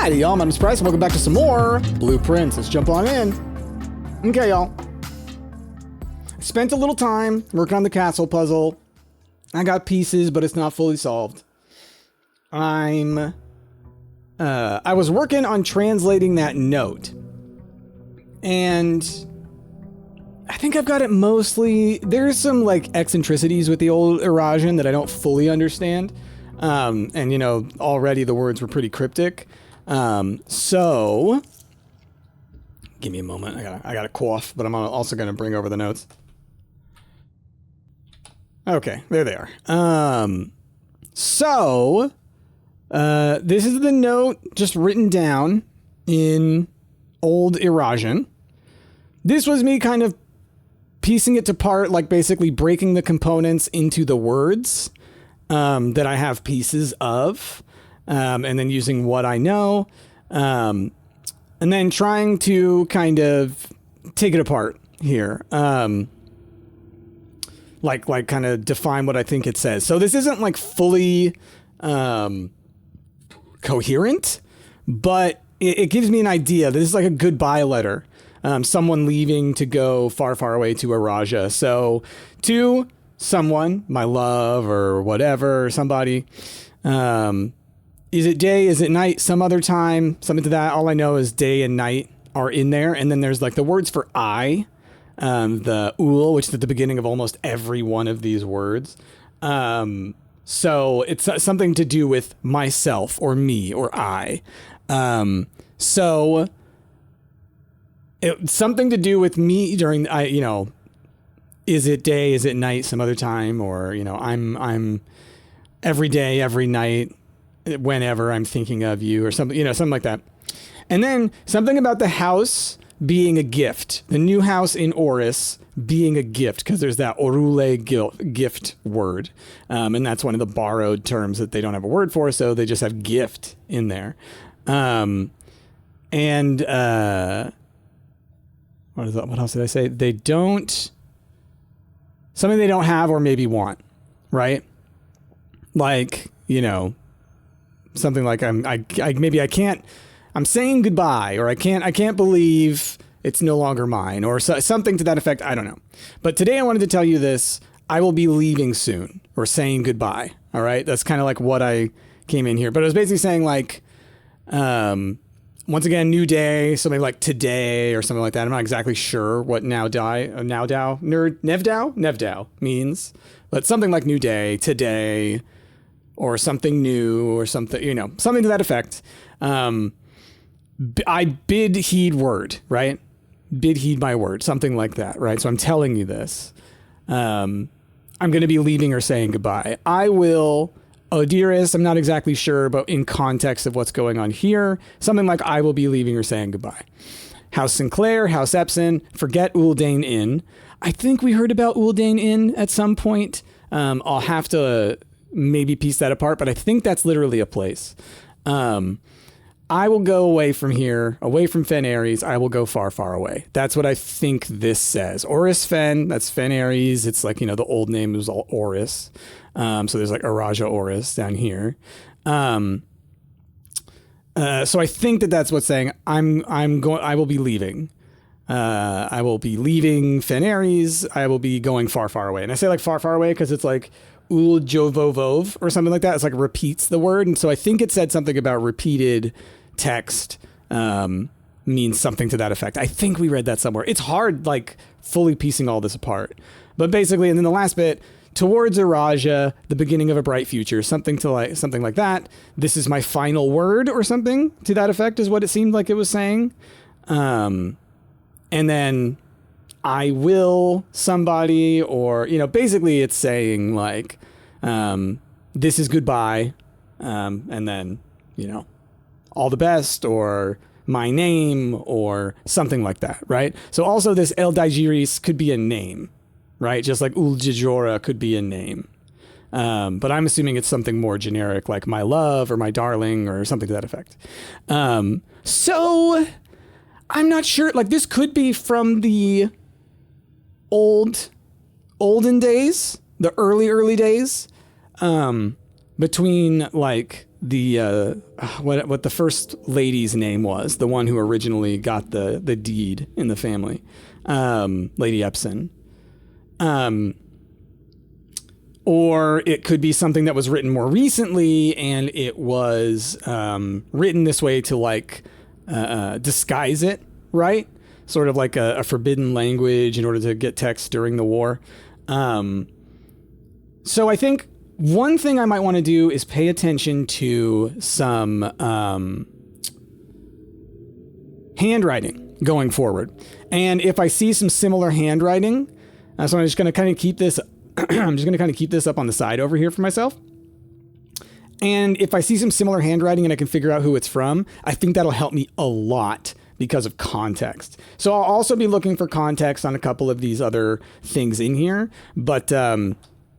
Alrighty, y'all, my name's Bryce, and welcome back to some more Blueprints. Let's jump on in. Okay, y'all. I spent a little time working on the castle puzzle. I got pieces, but it's not fully solved. I was working on translating that note. And I think I've got it mostly... There's some, like, eccentricities with the old Eurasian that I don't fully understand. And, you know, already the words were pretty cryptic. So... Give me a moment. I got a cough, but I'm also going to bring over the notes. Okay, there they are. This is the note just written down in old Eurasian. This was me kind of piecing it apart, like basically breaking the components into the words that I have pieces of, and then using what I know, and then trying to kind of take it apart here. Like kind of define what I think it says. So this isn't like fully coherent, but it gives me an idea. This is like a goodbye letter. Someone leaving to go far, far away to Araja. So to someone, my love or whatever, somebody, is it day? Is it night? Some other time, something to that. All I know is day and night are in there. And then there's like the words for I, the ul, which is at the beginning of almost every one of these words. So it's something to do with myself or me or I. So it's something to do with me during, is it day? Is it night? Some other time, or, I'm every day, every night, whenever I'm thinking of you or something, something like that. And then something about the house being a gift, the new house in Oris being a gift, because there's that orule gift word. And that's one of the borrowed terms that they don't have a word for. So they just have gift in there. What else did I say? They don't, something they don't have or maybe want, right? Like, something like I'm saying goodbye, or I can't believe it's no longer mine, or something to that effect. I don't know. But today I wanted to tell you this. I will be leaving soon, or saying goodbye. All right. That's kind of like what I came in here, but I was basically saying like, once again, new day, something like today or something like that. I'm not exactly sure what Nevdow means, but something like new day, today, or something new, or something, something to that effect. I bid heed word, right? Bid heed my word, something like that, right? So I'm telling you this. I'm going to be leaving or saying goodbye. I will... Oh, dearest, I'm not exactly sure, but in context of what's going on here, something like I will be leaving or saying goodbye. House Sinclair, House Epson, forget Uldane Inn. I think we heard about Uldane Inn at some point. I'll have to maybe piece that apart, but I think that's literally a place. I will go away from here, away from Fen Ares. I will go far, far away. That's what I think this says. Oris Fen, that's Fen Ares. It's like, the old name was all Oris. So there's like Araja Oris down here. So I think that's what's saying I will be leaving. I will be leaving Fen Ares. I will be going far, far away. And I say like far, far away because it's like Ul Jovovov or something like that. It's like repeats the word. And so I think it said something about repeated text, means something to that effect. I think we read that somewhere. It's hard, like fully piecing all this apart, but basically, and then the last bit, towards Araja, the beginning of a bright future, something like that. This is my final word or something to that effect is what it seemed like it was saying. And then I will somebody, or, basically it's saying like, this is goodbye. And then, all the best, or my name, or something like that. Right. So also this El Digeris could be a name, right? Just like Uljijora could be a name. But I'm assuming it's something more generic, like my love or my darling or something to that effect. So I'm not sure, like this could be from the olden days, the early days, between like what the first lady's name was, the one who originally got the deed in the family, Lady Epson. Or it could be something that was written more recently, and it was written this way to like disguise it, right? Sort of like a forbidden language in order to get text during the war. So I think one thing I might want to do is pay attention to some handwriting going forward. And if I see some similar handwriting, so I'm just going to kind of keep this I'm just going to kind of keep this up on the side over here for myself. And if I see some similar handwriting and I can figure out who it's from, I think that'll help me a lot because of context. So I'll also be looking for context on a couple of these other things in here. But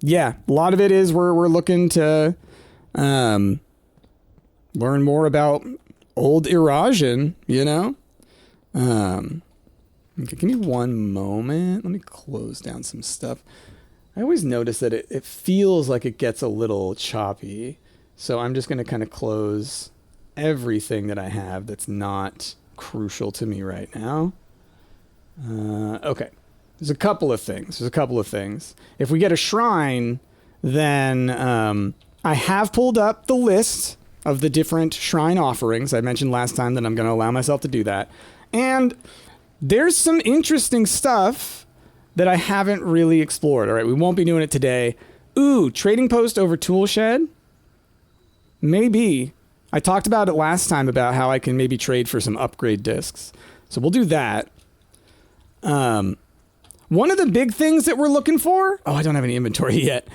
yeah, a lot of it is we're looking to learn more about old Eurasian, you know? Okay, give me one moment. Let me close down some stuff. I always notice that it feels like it gets a little choppy. So I'm just going to kind of close everything that I have that's not crucial to me right now. Okay. There's a couple of things. If we get a shrine, then I have pulled up the list of the different shrine offerings. I mentioned last time that I'm going to allow myself to do that. And there's some interesting stuff that I haven't really explored. All right, we won't be doing it today. Ooh, trading post over tool shed? Maybe. I talked about it last time about how I can maybe trade for some upgrade discs. So we'll do that. One of the big things that we're looking for, I don't have any inventory yet,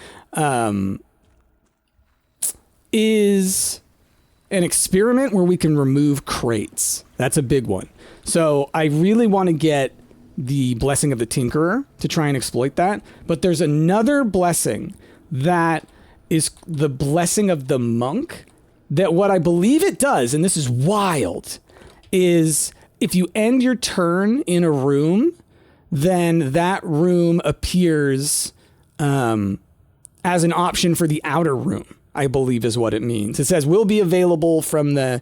is an experiment where we can remove crates. That's a big one. So I really want to get the blessing of the tinkerer to try and exploit that. But there's another blessing that is the blessing of the monk, that what I believe it does, and this is wild, is if you end your turn in a room, then that room appears as an option for the outer room, I believe is what it means. It says will be available from the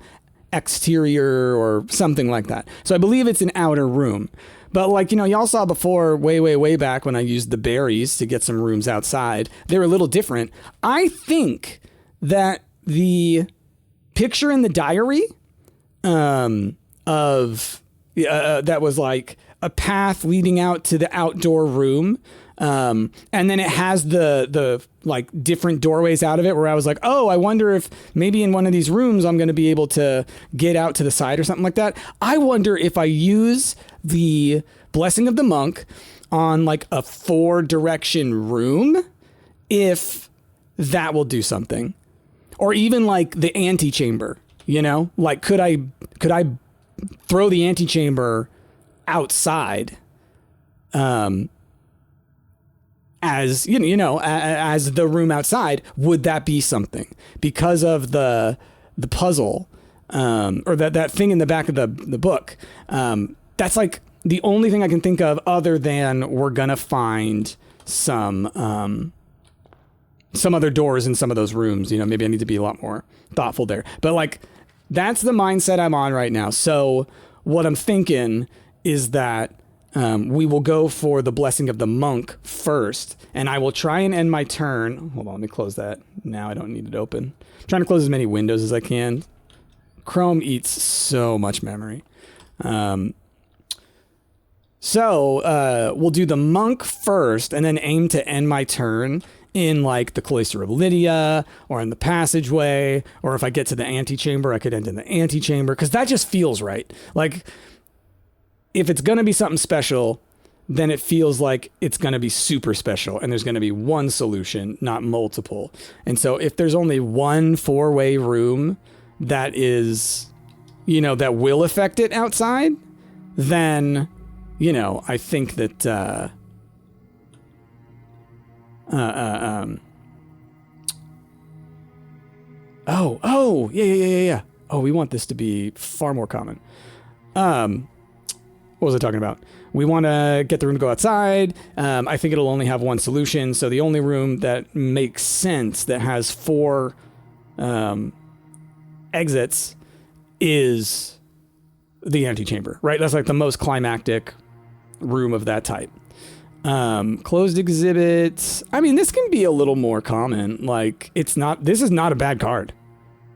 exterior or something like that. So I believe it's an outer room. But like, you know, y'all saw before, way back when I used the berries to get some rooms outside, they were a little different. I think that the picture in the diary that was like a path leading out to the outdoor room, and then it has the like different doorways out of it, where I was like, oh, I wonder if maybe in one of these rooms I'm going to be able to get out to the side or something like that. I wonder if I use the blessing of the monk on like a 4-direction room, if that will do something. Or even like the antechamber, you know, like could I throw the antechamber outside, as you know, as the room outside? Would that be something because of the puzzle, or that thing in the back of the book? That's like the only thing I can think of, other than we're gonna find some other doors in some of those rooms. You know, maybe I need to be a lot more thoughtful there. But like, that's the mindset I'm on right now. So what I'm thinking is that we will go for the blessing of the monk first, and I will try and end my turn. Hold on, let me close that. Now I don't need it open. I'm trying to close as many windows as I can. Chrome eats so much memory. So we'll do the monk first, and then aim to end my turn in like the Cloister of Lydia, or in the passageway, or if I get to the antechamber, I could end in the antechamber, because that just feels right. Like, if it's going to be something special, then it feels like it's going to be super special, and there's going to be one solution, not multiple. And so if there's only one 4-way room that is, you know, that will affect it outside, then, you know, I think that yeah. Oh, we want this to be far more common. What was I talking about? We want to get the room to go outside. I think it'll only have one solution. So the only room that makes sense, that has 4 exits is the antechamber, right? That's like the most climactic room of that type. Closed exhibits. I mean, this can be a little more common. Like, this is not a bad card.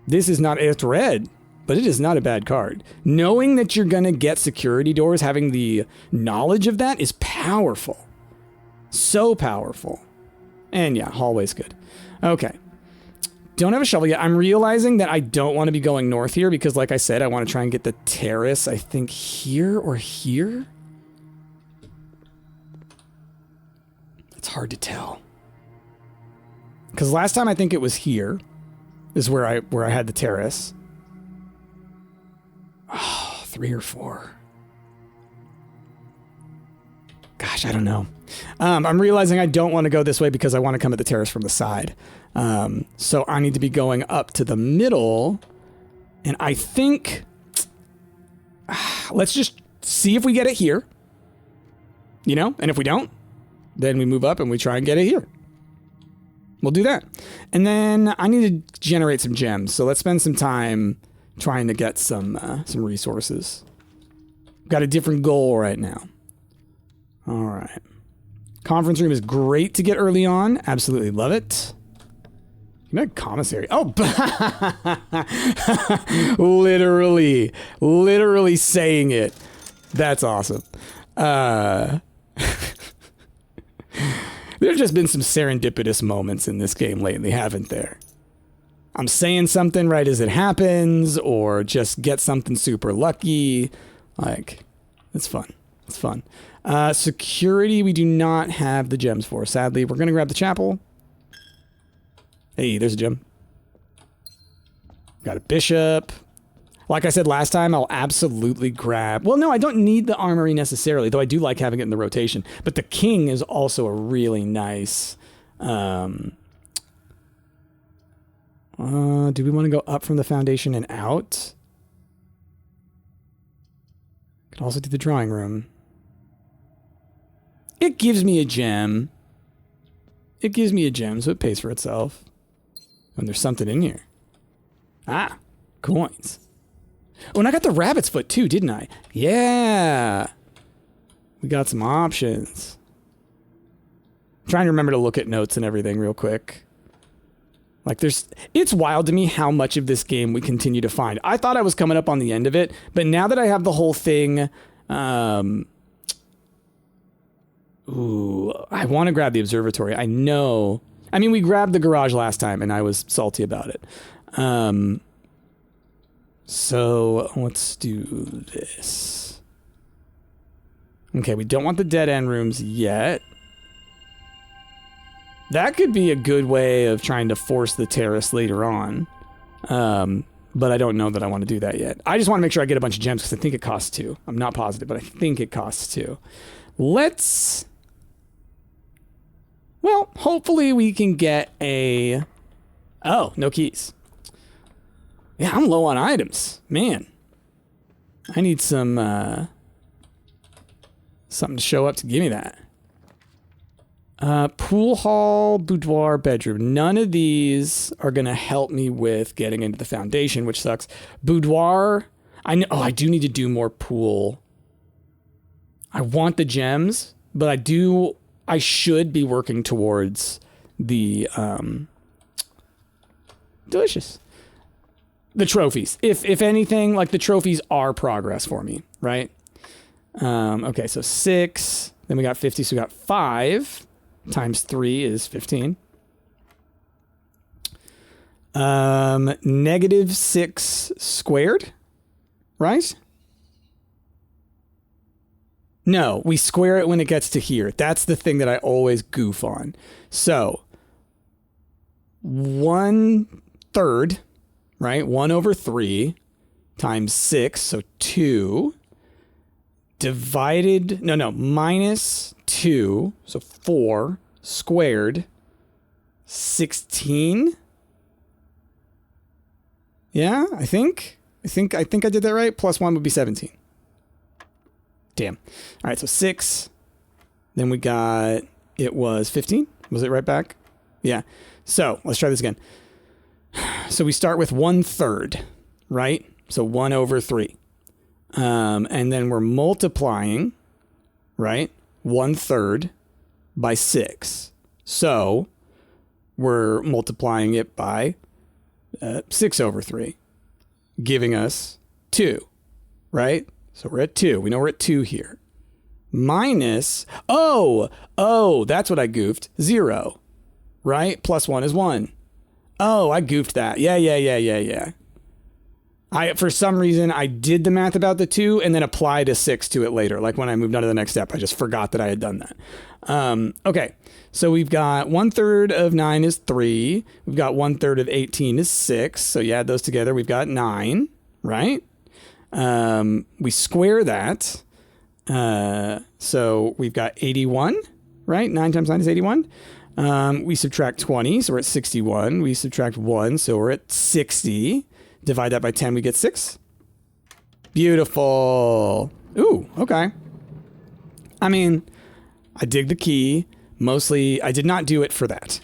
This is not, it's red, but it is not a bad card. Knowing that you're going to get security doors, having the knowledge of that is powerful. So powerful. And yeah, hallway's good. Okay. Don't have a shovel yet. I'm realizing that I don't want to be going north here because, like I said, I want to try and get the terrace, I think, here or here. It's hard to tell. Because last time I think it was here is where I had the terrace. Oh, 3 or 4. Gosh, I don't know. I'm realizing I don't want to go this way because I want to come at the terrace from the side. So I need to be going up to the middle. And I think... let's just see if we get it here. You know? And if we don't, then we move up and we try and get it here. We'll do that. And then I need to generate some gems. So let's spend some time trying to get some resources. Got a different goal right now. All right. Conference room is great to get early on. Absolutely love it. You know, commissary. Oh, literally saying it. That's awesome. There's just been some serendipitous moments in this game lately, haven't there? I'm saying something right as it happens, or just get something super lucky. Like, it's fun. It's fun. Security, we do not have the gems for, sadly. We're going to grab the chapel. Hey, there's a gem. Got a bishop. Like I said last time, I'll absolutely grab... Well, no, I don't need the armory necessarily, though I do like having it in the rotation. But the king is also a really nice... do we want to go up from the foundation and out? Could also do the drawing room. It gives me a gem. It gives me a gem, so it pays for itself. And there's something in here. Ah, coins. Oh, and I got the rabbit's foot too, didn't I? Yeah. We got some options. I'm trying to remember to look at notes and everything real quick. Like it's wild to me how much of this game we continue to find. I thought I was coming up on the end of it, but now that I have the whole thing, ooh, I want to grab the observatory. I know. I mean, we grabbed the garage last time and I was salty about it. So let's do this. Okay, we don't want the dead end rooms yet. That could be a good way of trying to force the terrace later on. But I don't know that I want to do that yet. I just want to make sure I get a bunch of gems because I think it costs 2. I'm not positive, but I think it costs 2. Let's... Well, hopefully we can get a... Oh, no keys. Yeah, I'm low on items. Man. I need some, something to show up to give me that. Pool hall, boudoir, bedroom. None of these are going to help me with getting into the foundation, which sucks. Boudoir, I know, I do need to do more pool. I want the gems, but I should be working towards the, delicious. The trophies. If anything, like the trophies are progress for me, right? Okay, so 6, then we got 50, so we got 5 times 3 is 15. -6 squared, right? No, we square it when it gets to here. That's the thing that I always goof on. So 1/3, right? 1/3 times 6, so 2 divided, minus 2, so 4 squared, 16. Yeah, I think I did that right. Plus 1 would be 17. Damn. All right, so 6. Then we got, it was 15. Was it right back? Yeah. So let's try this again. So we start with 1/3. right? So 1 over 3. And then we're multiplying, right? 1/3 by 6. So we're multiplying it by 6 over 3, giving us 2, right? So we're at 2. We know we're at 2 here. Minus, that's what I goofed. 0, right? Plus 1 is 1. Oh, I goofed that. Yeah. For some reason, I did the math about the 2 and then applied a 6 to it later. Like when I moved on to the next step, I just forgot that I had done that. Okay, so we've got 1/3 of 9 is 3. We've got 1/3 of 18 is 6. So you add those together, we've got 9, right? We square that. So we've got 81, right? 9 times 9 is 81. We subtract 20, so we're at 61. We subtract 1, so we're at 60. Divide that by 10, we get 6. Beautiful. Ooh, okay. I mean, I dig the key. Mostly, I did not do it for that.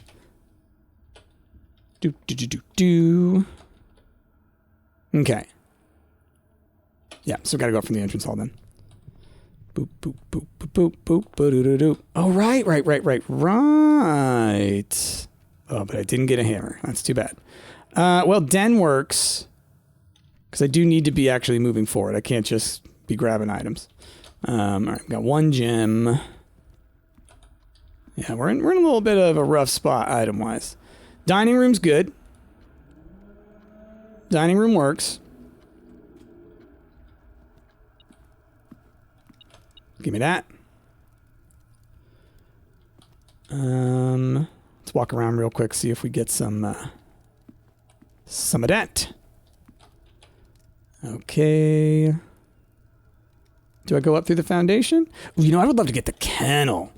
Okay. Yeah, so we gotta go up from the entrance hall then. Boop, boop, boop, boop, boop, boop, boop. Oh, right. Oh, but I didn't get a hammer. That's too bad. Well, den works because I do need to be actually moving forward. I can't just be grabbing items. All right, got 1 gem. Yeah, we're in a little bit of a rough spot item-wise. Dining room's good. Dining room works. Give me that. Let's walk around real quick, see if we get some of that. Okay. Do I go up through the foundation? Ooh, I would love to get the kennel.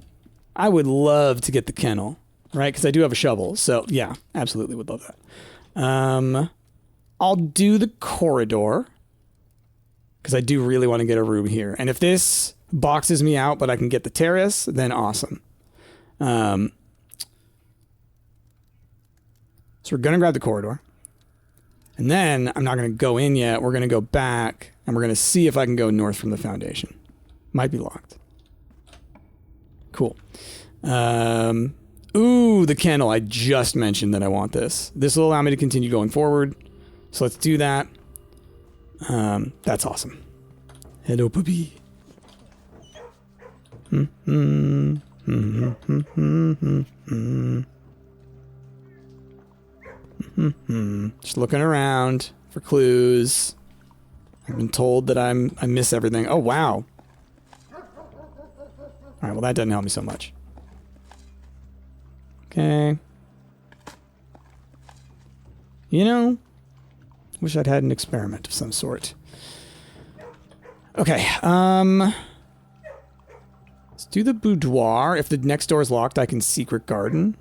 I would love to get the kennel, right? Because I do have a shovel. So, yeah, absolutely would love that. I'll do the corridor because I do really want to get a room here. And if this boxes me out, but I can get the terrace, then awesome. So we're going to grab the corridor. And then I'm not going to go in yet. We're going to go back and we're going to see if I can go north from the foundation. Might be locked. Cool. Ooh, the kennel. I just mentioned that I want this. This will allow me to continue going forward. So let's do that. That's awesome. Hello, puppy. Just looking around for clues. I've been told that I miss everything. Oh, wow. All right, well, that doesn't help me so much. Okay. Wish I'd had an experiment of some sort. Okay, let's do the boudoir. If the next door is locked, I can secret garden.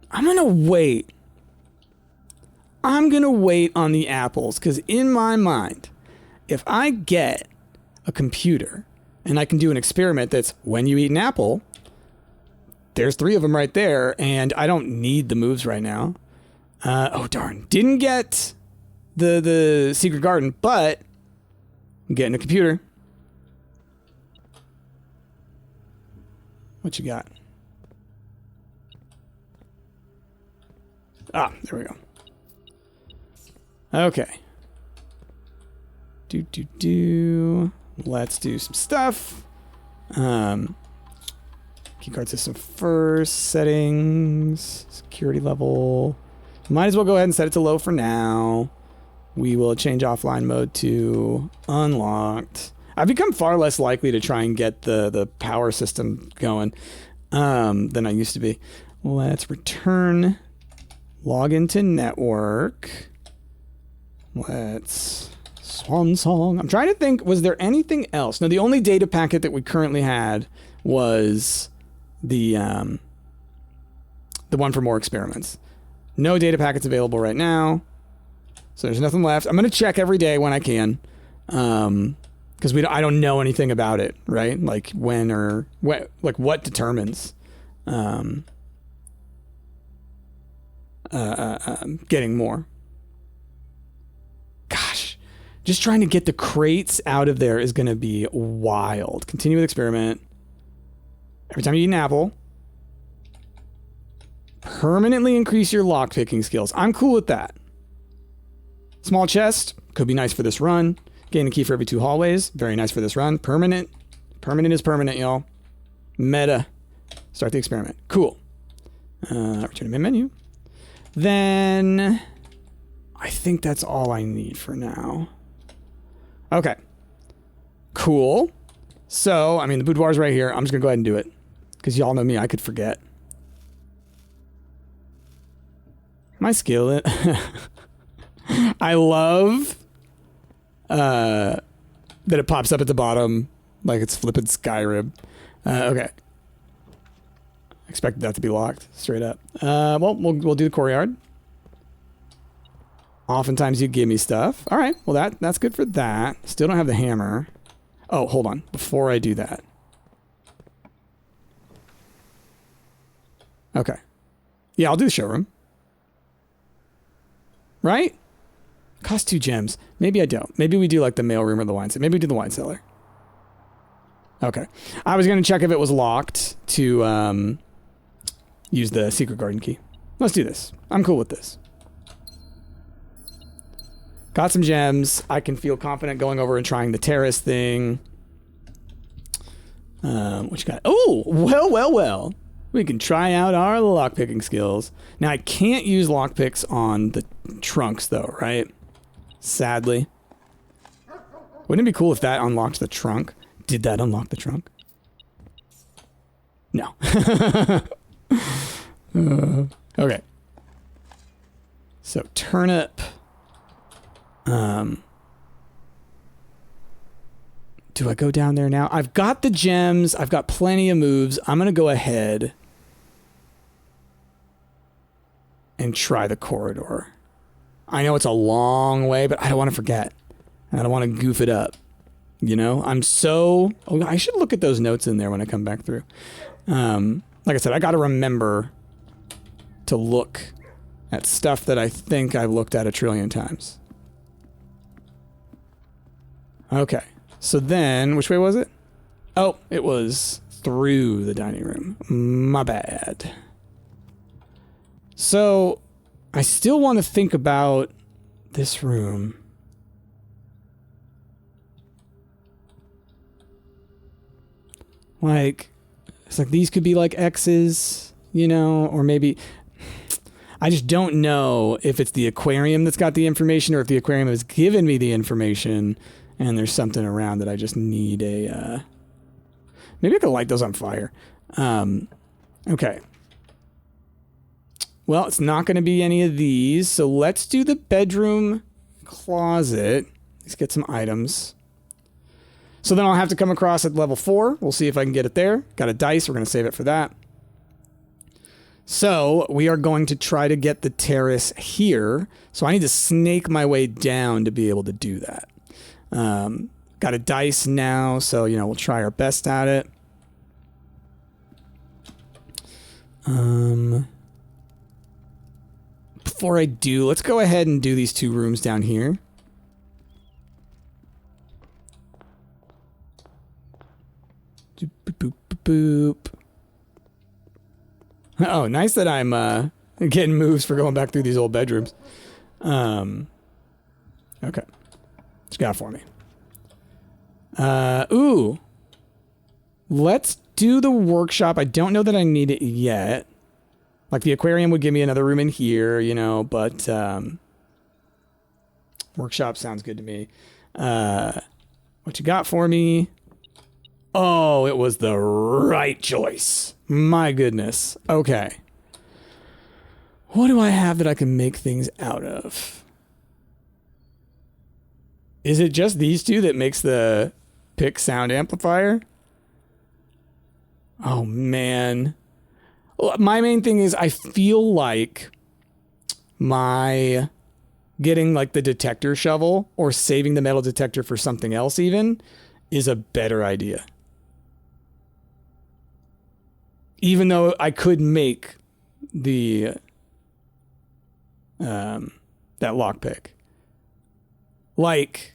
I'm gonna wait. I'm gonna wait on the apples, because in my mind, if I get a computer and I can do an experiment that's when you eat an apple, there's 3 of them right there, and I don't need the moves right now. Oh, darn. Didn't get the secret garden, but I'm getting a computer. What you got? Ah, there we go. Okay. Let's do some stuff. Keycard system first. Settings. Security level. Might as well go ahead and set it to low for now. We will change offline mode to unlocked. I've become far less likely to try and get the power system going than I used to be. Let's return. Log into network. Let's swan song. I'm trying to think, was there anything else? No, the only data packet that we currently had was the one for more experiments. No data packets available right now. So there's nothing left. I'm going to check every day when I can. Because I don't know anything about it, right? Like when or what determines. getting more. Gosh, just trying to get the crates out of there is going to be wild. Continue with experiment. Every time you eat an apple, permanently increase your lockpicking skills. I'm cool with that. Small chest, could be nice for this run. Gain a key for every 2 hallways. Very nice for this run. Permanent. Permanent is permanent, y'all. Meta. Start the experiment. Cool. Return to main menu. Then I think that's all I need for now. Okay. Cool. So, I mean, the boudoir's right here. I'm just going to go ahead and do it. Because y'all know me, I could forget. My skill. I love that it pops up at the bottom like it's flipping Skyrim. Okay. Expected that to be locked, straight up. Well, we'll do the courtyard. Oftentimes you give me stuff. All right, well that's good for that. Still don't have the hammer. Oh, hold on. Before I do that. Okay. Yeah, I'll do the showroom. Right? Cost 2 gems. Maybe I don't. Maybe we do like the mailroom or the wine cellar. Maybe we do the wine cellar. Okay. I was going to check if it was locked to use the secret garden key. Let's do this. I'm cool with this. Got some gems. I can feel confident going over and trying the terrace thing. What you got? Oh, well. We can try out our lockpicking skills. Now, I can't use lockpicks on the trunks, though, right? Sadly. Wouldn't it be cool if that unlocked the trunk? Did that unlock the trunk? No. Okay. So, turnip. Do I go down there now? I've got the gems. I've got plenty of moves. I'm going to go ahead and try the corridor. I know it's a long way, but I don't want to forget. I don't want to goof it up. You know, I'm so... Oh, I should look at those notes in there when I come back through. Like I said, I got to remember to look at stuff that I think I've looked at a trillion times. Okay. So then, which way was it? Oh, it was through the dining room. My bad. So, I still want to think about this room. Like, it's like these could be like X's, you know, or maybe... I just don't know if it's the aquarium that's got the information or if the aquarium has given me the information and there's something around that I just need a... Maybe I could light those on fire. Okay. Well, it's not going to be any of these, so let's do the bedroom closet. Let's get some items. So then I'll have to come across at level 4. We'll see if I can get it there. Got a dice. We're going to save it for that. So we are going to try to get the terrace here. So I need to snake my way down to be able to do that. Got a dice now, so, you know, we'll try our best at it. Before I do, let's go ahead and do these 2 rooms down here. Boop, boop, boop, boop. Oh, nice that I'm getting moves for going back through these old bedrooms. Okay. What you got for me? Ooh. Let's do the workshop. I don't know that I need it yet. Like, the aquarium would give me another room in here, you know, but workshop sounds good to me. What you got for me? Oh, it was the right choice. My goodness. Okay. What do I have that I can make things out of? Is it just these 2 that makes the pick sound amplifier? Oh, man. My main thing is I feel like my getting like the detector shovel or saving the metal detector for something else even is a better idea. Even though I could make the that lockpick. Like,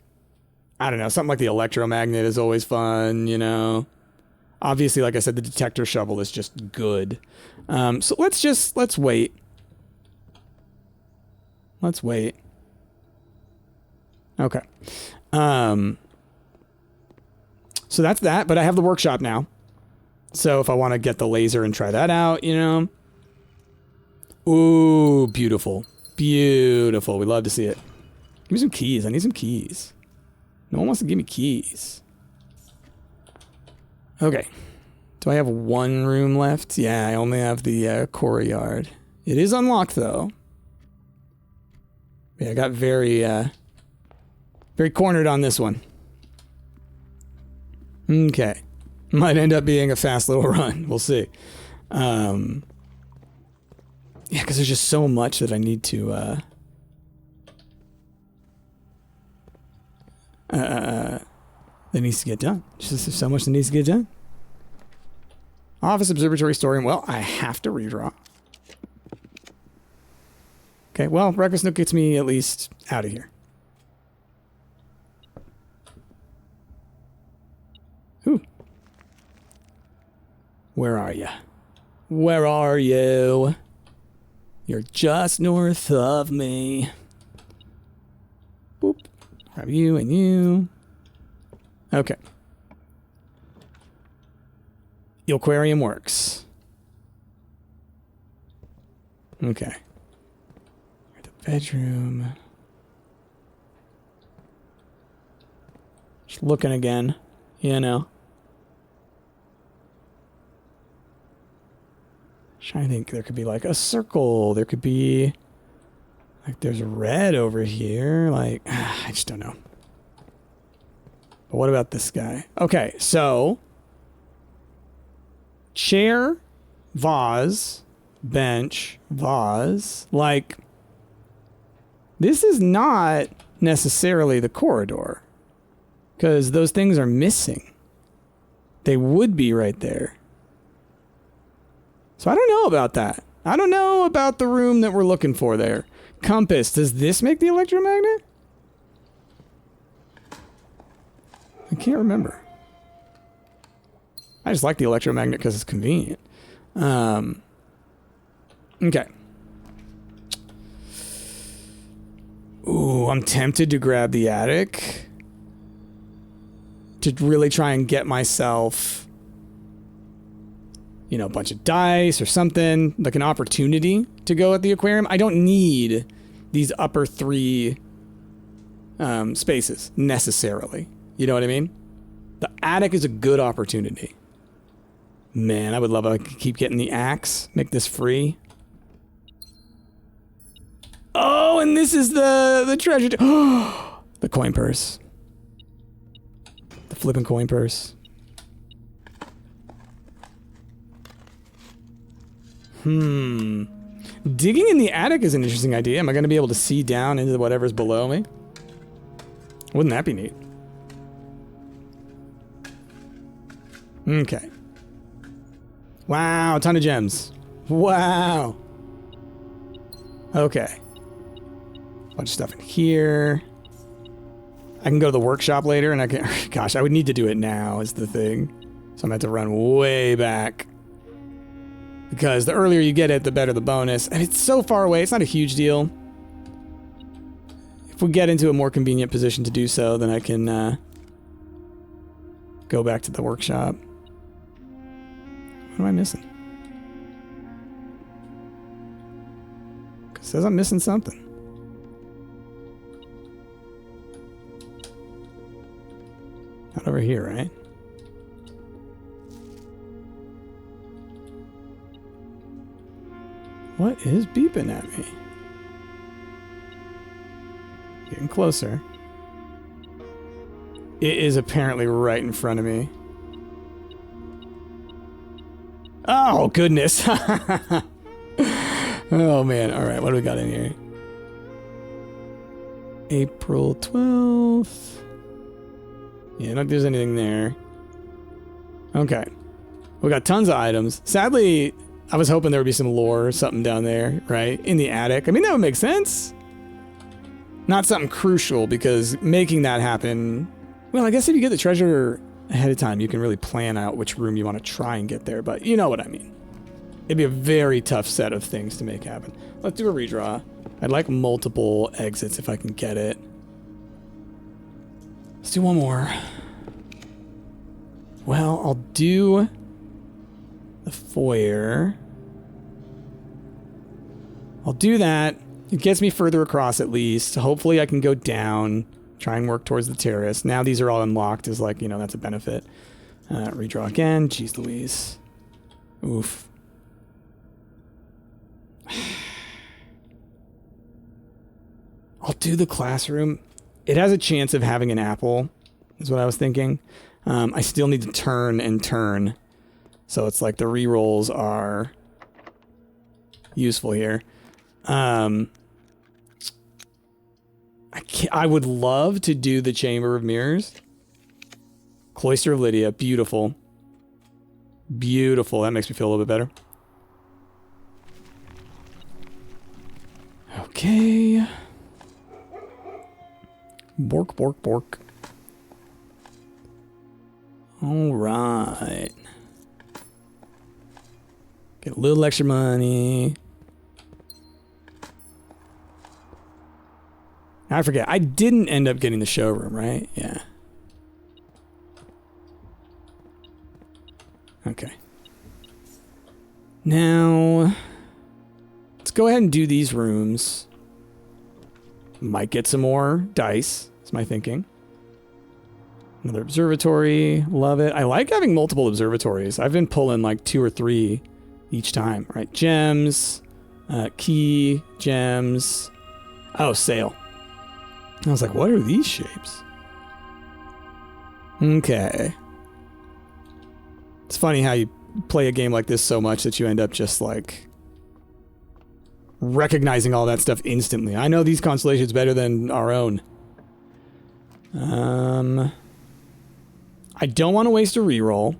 I don't know, something like the electromagnet is always fun, you know. Obviously, like I said, the detector shovel is just good. So let's wait. Let's wait. Okay. So that's that, but I have the workshop now. So if I want to get the laser and try that out, you know. Ooh, beautiful. Beautiful. We'd love to see it. Give me some keys. I need some keys. No one wants to give me keys. Okay. Do I have one room left? Yeah, I only have the courtyard. It is unlocked, though. Yeah, I got very cornered on this one. Okay. Might end up being a fast little run. We'll see. Yeah, because there's just so much that I need to... that needs to get done. Just so much that needs to get done. Office Observatory Storeroom. Well, I have to redraw. Okay, well, Reckless Nook gets me at least out of here. Ooh. Where are you? Where are you? You're just north of me. Boop. Grab you and you. Okay. The aquarium works. Okay. The bedroom. Just looking again, you know. Trying to think, there could be like a circle. There could be like there's a red over here. Like, I just don't know. But what about this guy? Okay, so chair, vase, bench, vase. Like, this is not necessarily the corridor because those things are missing. They would be right there. So I don't know about that. I don't know about the room that we're looking for there. Compass. Does this make the electromagnet? I can't remember. I just like the electromagnet because it's convenient. Okay. Ooh, I'm tempted to grab the attic. To really try and get myself, you know, a bunch of dice or something. Like an opportunity to go at the aquarium. I don't need these upper three spaces necessarily. You know what I mean? The attic is a good opportunity. Man, I would love if I could keep getting the axe. Make this free. Oh, and this is the treasure. The coin purse. The flipping coin purse. Digging in the attic is an interesting idea. Am I going to be able to see down into whatever's below me? Wouldn't that be neat? Okay. Wow, a ton of gems. Wow. Okay. Bunch of stuff in here. I can go to the workshop later and I can... Gosh, I would need to do it now is the thing. So I'm going to have to run way back. Because the earlier you get it, the better the bonus. And it's so far away, it's not a huge deal. If we get into a more convenient position to do so, then I can go back to the workshop. What am I missing? It says I'm missing something. Not over here, right? What is beeping at me? Getting closer. It is apparently right in front of me. Oh, goodness. Oh, man. All right, what do we got in here? April 12th. Yeah, I don't think there's anything there. Okay. We got tons of items. Sadly, I was hoping there would be some lore or something down there, right? In the attic. I mean, that would make sense. Not something crucial, because making that happen... Well, I guess if you get the treasure ahead of time, you can really plan out which room you want to try and get there, but you know what I mean. It'd be a very tough set of things to make happen. Let's do a redraw. I'd like multiple exits if I can get it. Let's do one more. Well, I'll do the foyer. I'll do that. It gets me further across at least. Hopefully I can go down, try and work towards the terrace. Now these are all unlocked is like, you know, that's a benefit. Redraw again. Jeez Louise. Oof. I'll do the classroom. It has a chance of having an apple, is what I was thinking. I still need to turn and turn. So it's like the rerolls are useful here. I would love to do the Chamber of Mirrors. Cloister of Lydia. Beautiful. Beautiful. That makes me feel a little bit better. Okay. Bork, bork, bork. All right. Get a little extra money. I forget. I didn't end up getting the showroom, right? Yeah. Okay. Now, let's go ahead and do these rooms. Might get some more dice, is my thinking. Another observatory. Love it. I like having multiple observatories. I've been pulling like 2 or 3 each time, right? Gems, key, gems. Oh, sail. I was like, what are these shapes? Okay. It's funny how you play a game like this so much that you end up just like recognizing all that stuff instantly. I know these constellations better than our own. I don't want to waste a reroll.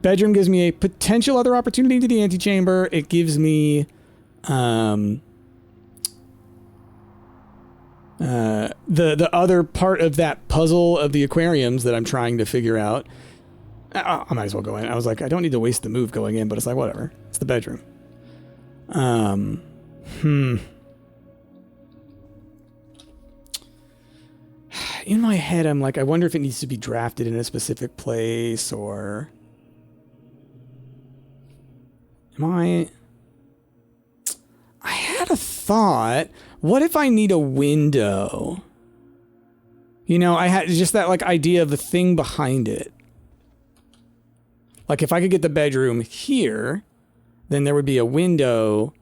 Bedroom gives me a potential other opportunity to the antechamber. It gives me the other part of that puzzle of the aquariums that I'm trying to figure out. I might as well go in. I was like, I don't need to waste the move going in, but it's like, whatever. It's the bedroom. In my head, I'm like, I wonder if it needs to be drafted in a specific place, or... I had a thought. What if I need a window? You know, I had just that, like, idea of the thing behind it. Like, if I could get the bedroom here, then there would be a window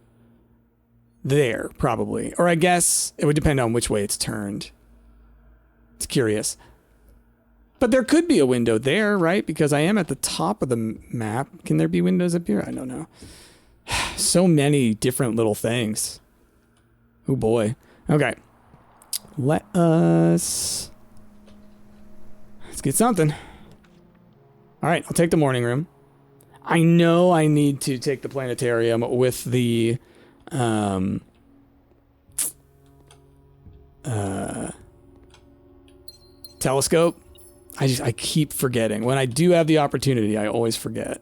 there, probably. Or I guess it would depend on which way it's turned. It's curious. But there could be a window there, right? Because I am at the top of the map. Can there be windows up here? I don't know. So many different little things. Oh boy. Okay. Let's get something. All right, I'll take the morning room. I know I need to take the planetarium with the telescope. I keep forgetting. When I do have the opportunity, I always forget.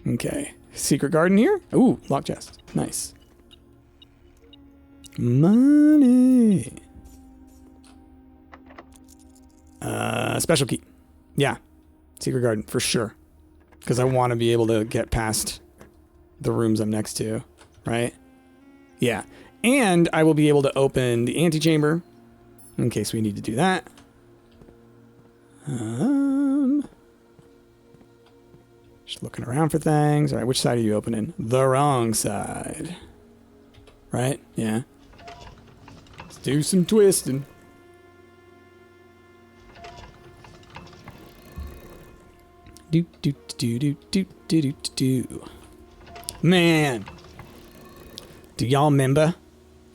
Okay. Secret garden here? Ooh, lock chest. Nice. Money. Special key. Yeah. Secret garden, for sure. Because I want to be able to get past the rooms I'm next to, right? Yeah. And I will be able to open the antechamber in case we need to do that. Just looking around for things. All right, which side are you opening? The wrong side. Right? Yeah. Let's do some twisting. Do do do do do do do do. Man, do y'all remember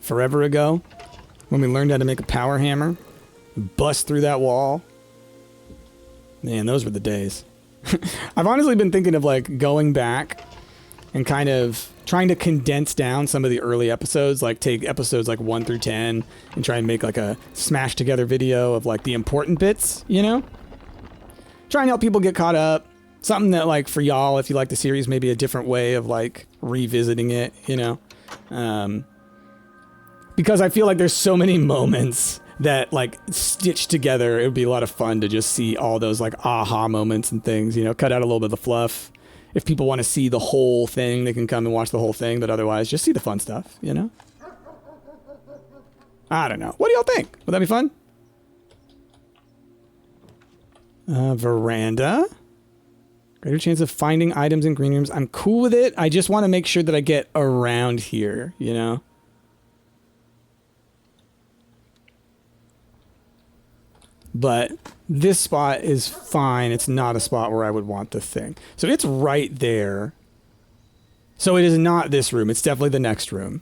forever ago when we learned how to make a power hammer, bust through that wall? Man, those were the days. I've honestly been thinking of like going back and kind of trying to condense down some of the early episodes, like take episodes like 1 through 10 and try and make like a smash together video of like the important bits, you know? Try and help people get caught up. Something that like for y'all, if you like the series, maybe a different way of like revisiting it, you know? Because I feel like there's so many moments that like stitched together, it would be a lot of fun to just see all those like aha moments and things, you know, cut out a little bit of the fluff. If people want to see the whole thing, they can come and watch the whole thing, but otherwise just see the fun stuff, you know? I don't know. What do y'all think? Would that be fun? Veranda. Greater chance of finding items in green rooms. I'm cool with it. I just want to make sure that I get around here, you know? But this spot is fine. It's not a spot where I would want the thing. So it's right there. So it is not this room. It's definitely the next room.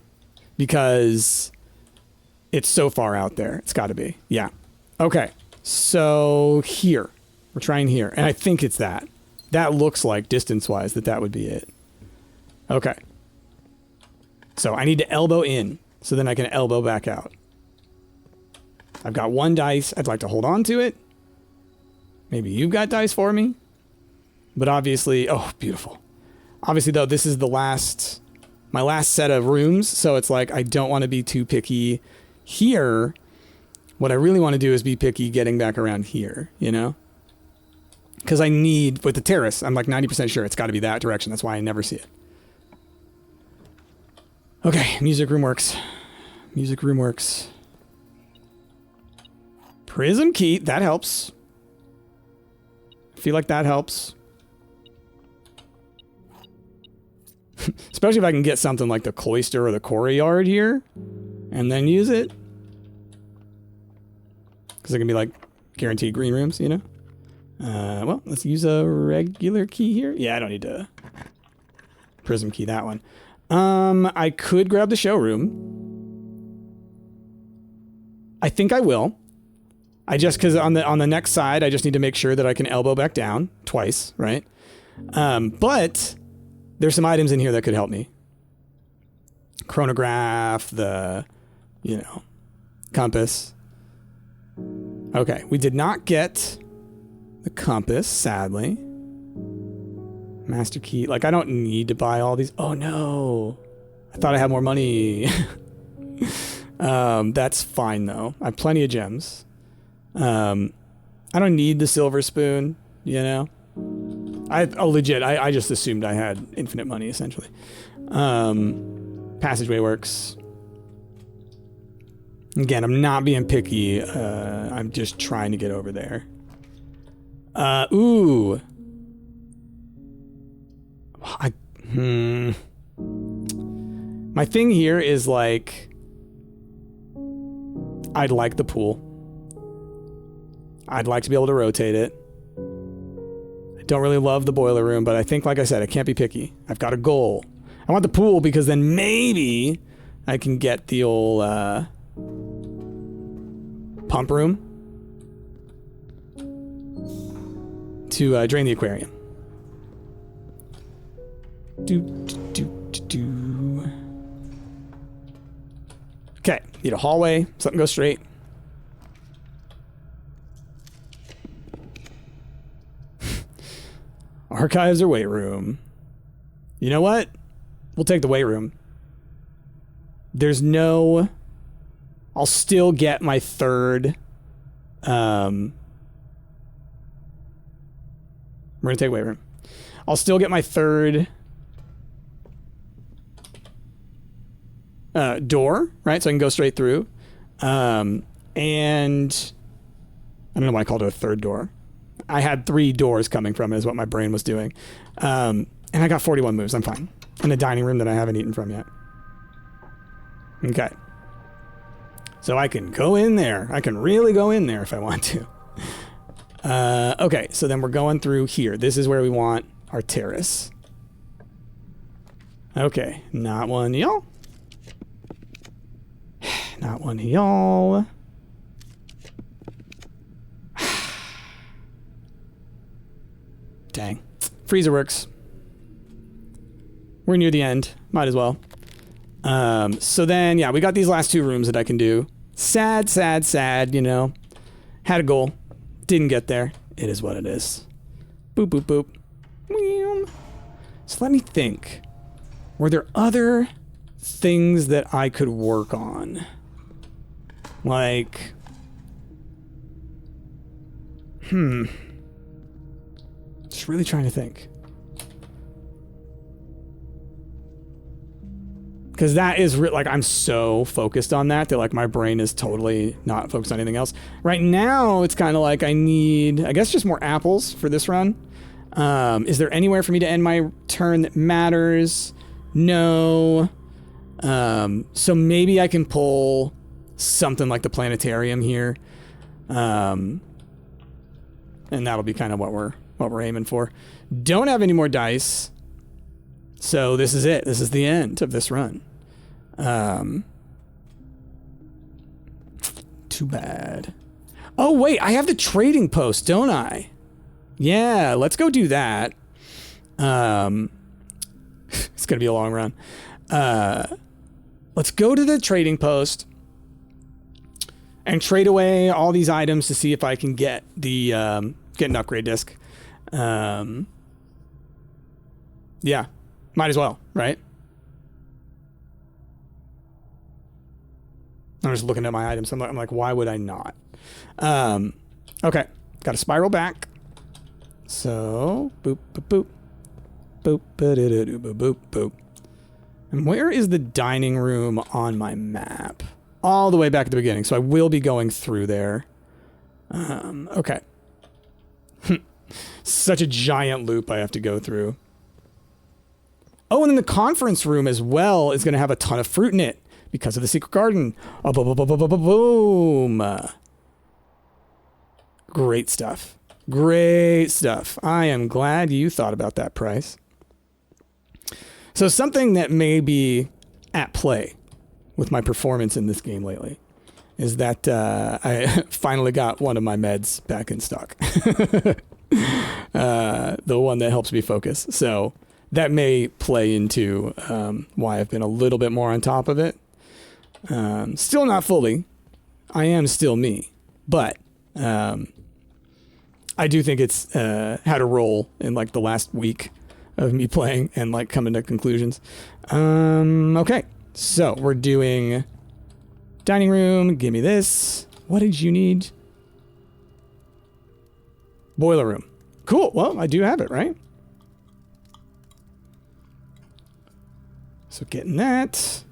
Because it's so far out there. It's got to be. Yeah. Okay. So here. We're trying here. And I think it's that. That looks like, distance-wise, that would be it. Okay. So I need to elbow in. So then I can elbow back out. I've got 1 dice. I'd like to hold on to it. Maybe you've got dice for me. But obviously... Oh, beautiful. Obviously, though, this is my last set of rooms. So it's like, I don't want to be too picky here. What I really want to do is be picky getting back around here, you know? Because I need... With the terrace, I'm like 90% sure it's got to be that direction. That's why I never see it. Okay, music room works. Music room works. Prism key, that helps. I feel like that helps. Especially if I can get something like the cloister or the quarry yard here. And then use it. Because it can be like guaranteed green rooms, you know? Well, let's use a regular key here. Yeah, I don't need to prism key that one. I could grab the showroom. I think I will. Because on the next side, I just need to make sure that I can elbow back down twice, right? But there's some items in here that could help me. Chronograph, the, you know, compass. Okay, we did not get the compass, sadly. Master key. Like, I don't need to buy all these. Oh, no. I thought I had more money. That's fine, though. I have plenty of gems. I don't need the silver spoon, you know? I just assumed I had infinite money, essentially. Passageway works. Again, I'm not being picky. I'm just trying to get over there. Ooh. My thing here is like, I'd like the pool. I'd like to be able to rotate it. I don't really love the boiler room, but I think, like I said, I can't be picky. I've got a goal. I want the pool because then maybe I can get the old pump room to drain the aquarium. Okay, need a hallway. Something goes straight. Archives or weight room? You know what? We'll take the weight room. There's no... I'll still get my third... We're gonna take weight room. I'll still get my third... door, right? So I can go straight through. And... I don't know why I called it a third door. I had 3 doors coming from it is what my brain was doing. And I got 41 moves. I'm fine. In a dining room that I haven't eaten from yet. Okay. So I can go in there. I can really go in there if I want to. Okay, so then we're going through here. This is where we want our terrace. Okay, not one y'all. Not one y'all. Dang. Freezer works. We're near the end. Might as well. So then, yeah, we got these last 2 rooms that I can do. Sad, sad, sad, you know. Had a goal. Didn't get there. It is what it is. Boop, boop, boop. So let me think. Were there other things that I could work on? Like... Just really trying to think. Because that is like, I'm so focused on that like my brain is totally not focused on anything else. Right now, it's kind of like I need, I guess, just more apples for this run. Is there anywhere for me to end my turn that matters? No. So maybe I can pull something like the planetarium here. And that'll be kind of what we're aiming for. Don't have any more dice. So this is it. This is the end of this run. Too bad. Oh, wait, I have the trading post, don't I? Yeah, let's go do that. It's going to be a long run. Let's go to the trading post and trade away all these items to see if I can get the get an upgrade disc. Yeah, might as well, right? I'm just looking at my items. I'm like, why would I not? Okay, got to spiral back. So, boop, boop, boop. Boop, ba-da-da-doo, boop, boop, boop. And where is the dining room on my map? All the way back at the beginning. So I will be going through there. Okay. Such a giant loop I have to go through. Oh, and then the conference room as well is going to have a ton of fruit in it because of the secret garden. Oh, boom. Great stuff. Great stuff. I am glad you thought about that, Price. So something that may be at play with my performance in this game lately is that I finally got one of my meds back in stock. The one that helps me focus. So that may play into why I've been a little bit more on top of it. Still not fully. I am still me. But I do think it's had a role in like the last week of me playing and like coming to conclusions. Okay. So we're doing dining room. Give me this. What did you need? Boiler room. Cool. Well, I do have it, right? So getting that.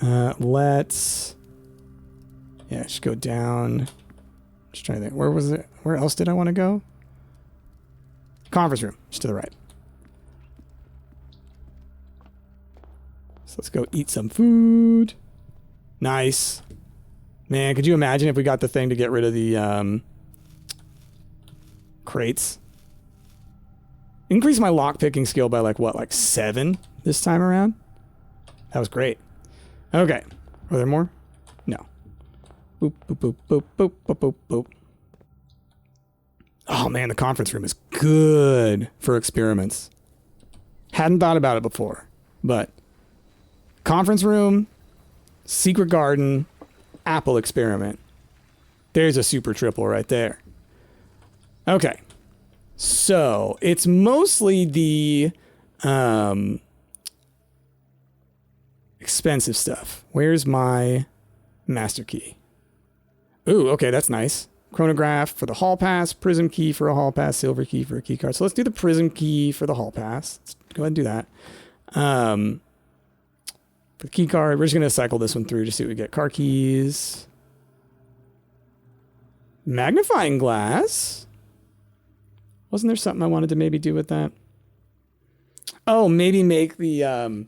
Let's... Yeah, just go down. Just trying to think. Where was it? Where else did I want to go? Conference room. Just to the right. So let's go eat some food. Nice. Man, could you imagine if we got the thing to get rid of the crates? Increase my lockpicking skill by like what, like 7 this time around? That was great. Okay. Are there more? No. Boop, boop, boop, boop, boop, boop, boop, boop. Oh man, the conference room is good for experiments. Hadn't thought about it before, but conference room, secret garden, apple experiment. There's a super triple right there. Okay. So it's mostly the expensive stuff. Where's my master key? Ooh, okay, that's nice. Chronograph for the hall pass, prism key for a hall pass, silver key for a key card. So let's do the prism key for the hall pass. Let's go ahead and do that. For the key card, we're just going to cycle this one through to see what we get. Car keys. Magnifying glass. Wasn't there something I wanted to maybe do with that? Oh, maybe make the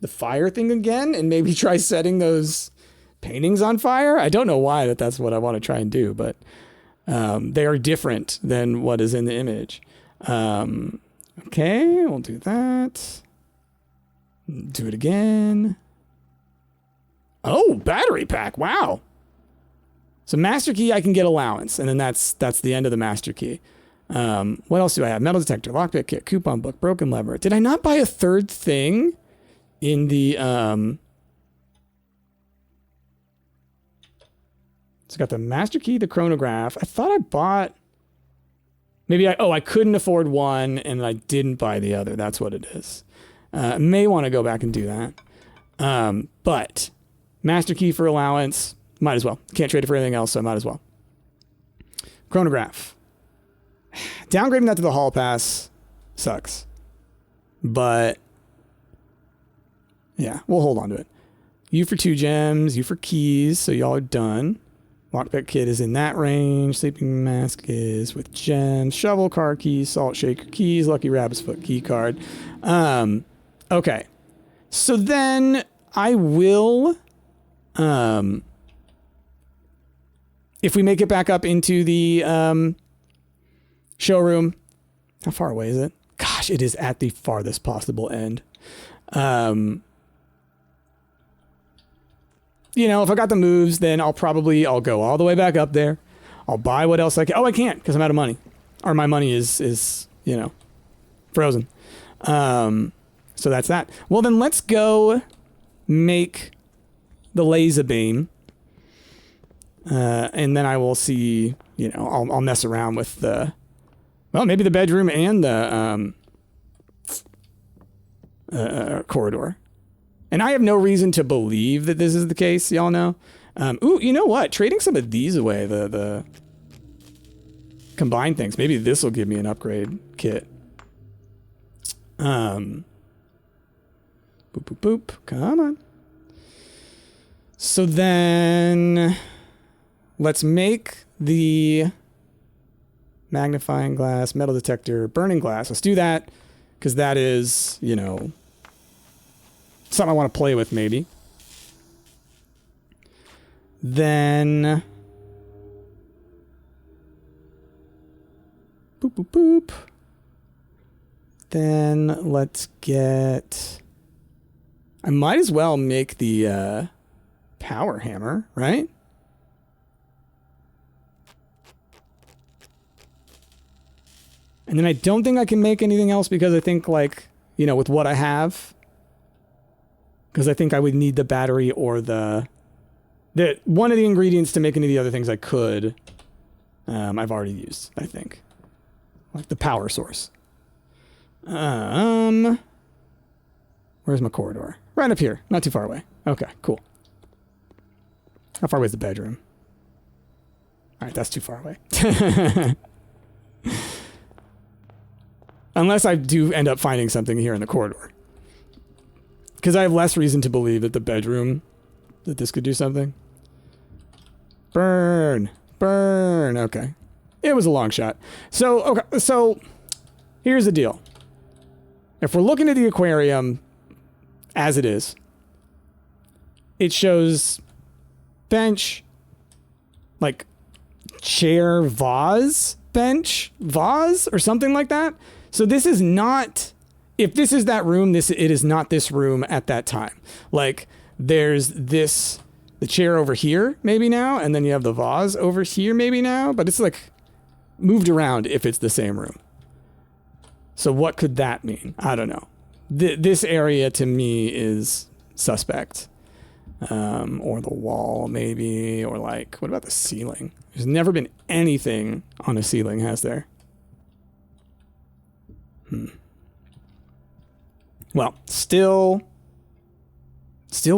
fire thing again and maybe try setting those paintings on fire. I don't know why that's what I want to try and do, but they are different than what is in the image. Okay, we'll do that. Do it again. Oh, battery pack. Wow. So master key, I can get allowance, and then that's the end of the master key. What else do I have? Metal detector, lockpick kit, coupon book, broken lever. Did I not buy a third thing in the... It's got the master key, the chronograph. I thought I bought... Maybe I couldn't afford one and I didn't buy the other. That's what it is. May want to go back and do that. But master key for allowance, might as well. Can't trade it for anything else, so might as well. Chronograph. Downgrading that to the hall pass sucks. But yeah, we'll hold on to it. U for 2 gems, U for keys, so y'all are done. Lockpick kit is in that range. Sleeping mask is with gems. Shovel, car keys, salt shaker keys, lucky rabbit's foot key card. Okay. So then I will, if we make it back up into the showroom, how far away is it? Gosh, it is at the farthest possible end. You know, if I got the moves, then I'll go all the way back up there. I'll buy what else I can. Oh, I can't because I'm out of money. Or my money is you know, frozen. So that's that. Well, then let's go make the laser beam. And then I will see, you know, I'll mess around with the, well, maybe the bedroom and the corridor. And I have no reason to believe that this is the case, y'all know. Ooh, you know what? Trading some of these away, the combined things. Maybe this will give me an upgrade kit. Boop, boop, boop. Come on. So then let's make the magnifying glass, metal detector, burning glass. Let's do that because that is, you know, something I want to play with, maybe. Then... Boop, boop, boop. Then let's get... I might as well make the power hammer, right? And then I don't think I can make anything else because I think, like, you know, with what I have... Because I think I would need the battery or the one of the ingredients to make any of the other things I could. I've already used, I think. Like the power source. Where's my corridor? Right up here. Not too far away. Okay, cool. How far away is the bedroom? All right, that's too far away. Unless I do end up finding something here in the corridor. Because I have less reason to believe that the bedroom, that this could do something. Burn. Burn. Okay. It was a long shot. So, okay. So, here's the deal. If we're looking at the aquarium as it is, it shows bench, like chair, vase, bench, vase, or something like that. So this is not... If this is that room, it is not this room at that time. Like, there's the chair over here, maybe now, and then you have the vase over here, maybe now, but it's, like, moved around if it's the same room. So what could that mean? I don't know. This area, to me, is suspect. Or the wall, maybe, or, like, what about the ceiling? There's never been anything on a ceiling, has there? Well, still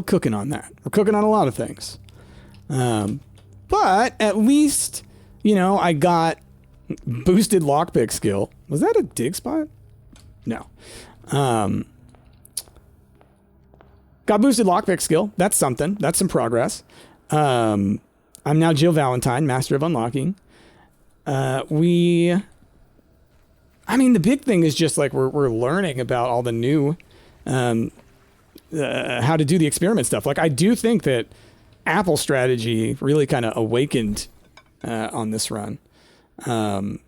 cooking on that. We're cooking on a lot of things. But at least, you know, I got boosted lockpick skill. Was that a dig spot? No. Got boosted lockpick skill. That's something. That's some progress. I'm now Jill Valentine, Master of Unlocking. I mean, the big thing is just like we're learning about all the new how to do the experiment stuff. Like, I do think that Apple strategy really kind of awakened on this run. All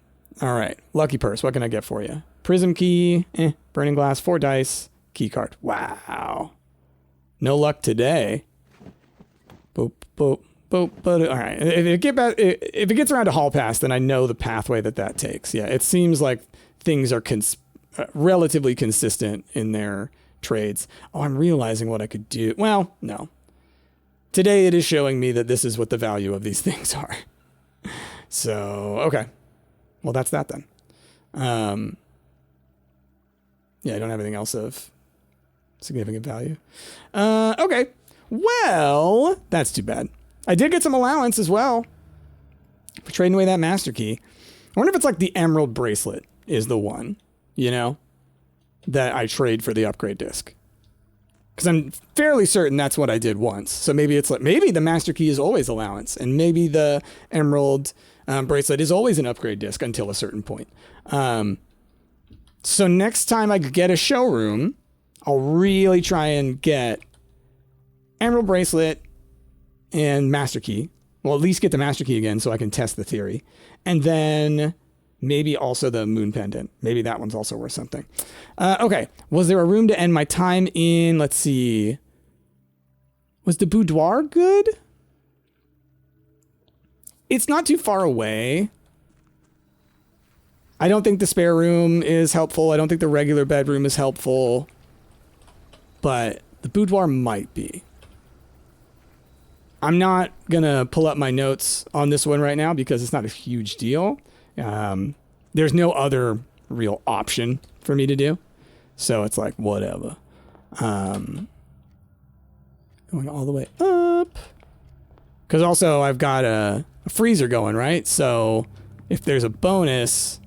right, lucky purse. What can I get for you? Prism key, burning glass, 4 dice, key card. Wow, no luck today. Boop boop All right. If it gets around to Hall Pass, then I know the pathway that takes. Yeah, it seems like things are relatively consistent in their trades. Oh, I'm realizing what I could do. Well, no. Today it is showing me that this is what the value of these things are. So, okay. Well, that's that then. Yeah, I don't have anything else of significant value. Okay. Well, that's too bad. I did get some allowance as well for trading away that master key. I wonder if it's like the emerald bracelet is the one, you know, that I trade for the upgrade disc. Because I'm fairly certain that's what I did once. So maybe it's like, maybe the master key is always allowance, and maybe the emerald bracelet is always an upgrade disc until a certain point. So next time I get a showroom, I'll really try and get emerald bracelet and master key. Well, at least get the master key again so I can test the theory. And then maybe also the moon pendant. Maybe that one's also worth something. Okay. Was there a room to end my time in? Let's see. Was the boudoir good? It's not too far away. I don't think the spare room is helpful. I don't think the regular bedroom is helpful. But the boudoir might be. I'm not going to pull up my notes on this one right now because it's not a huge deal. There's no other real option for me to do. So it's like, whatever. Going all the way up. Because also I've got a freezer going, right? So if there's a bonus,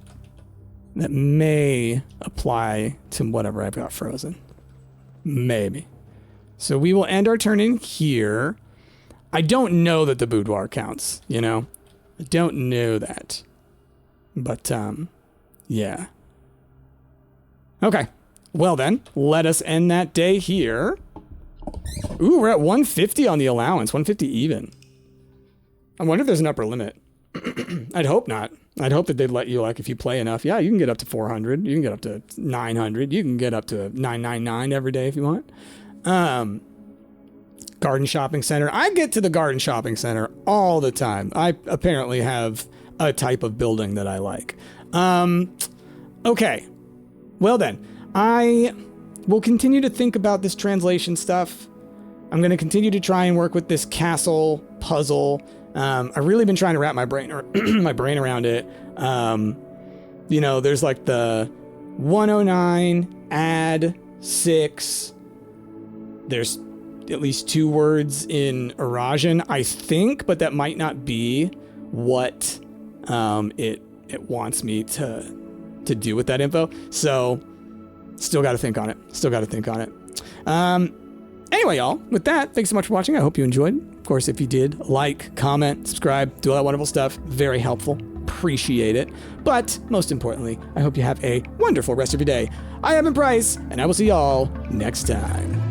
that may apply to whatever I've got frozen. Maybe. So we will end our turn in here. I don't know that the boudoir counts, you know? I don't know that. But, yeah. Okay. Well then, let us end that day here. Ooh, we're at 150 on the allowance. 150 even. I wonder if there's an upper limit. I'd hope not. I'd hope that they'd let you, like, if you play enough. Yeah, you can get up to 400. You can get up to 900. You can get up to 999 every day if you want. Garden shopping center. I get to the garden shopping center all the time. I apparently have a type of building that I like. Okay. Well then, I will continue to think about this translation stuff. I'm going to continue to try and work with this castle puzzle. I've really been trying to wrap my brain around it. You know, there's like the 109 add 6. There's at least 2 words in Eurasian, I think, but that might not be what it wants me to do with that info. So still got to think on it. Anyway, y'all, with that, thanks so much for watching. I hope you enjoyed. Of course, if you did, like, comment, subscribe, do all that wonderful stuff. Very helpful. Appreciate it. But most importantly, I hope you have a wonderful rest of your day. I am Bryce, and I will see y'all next time.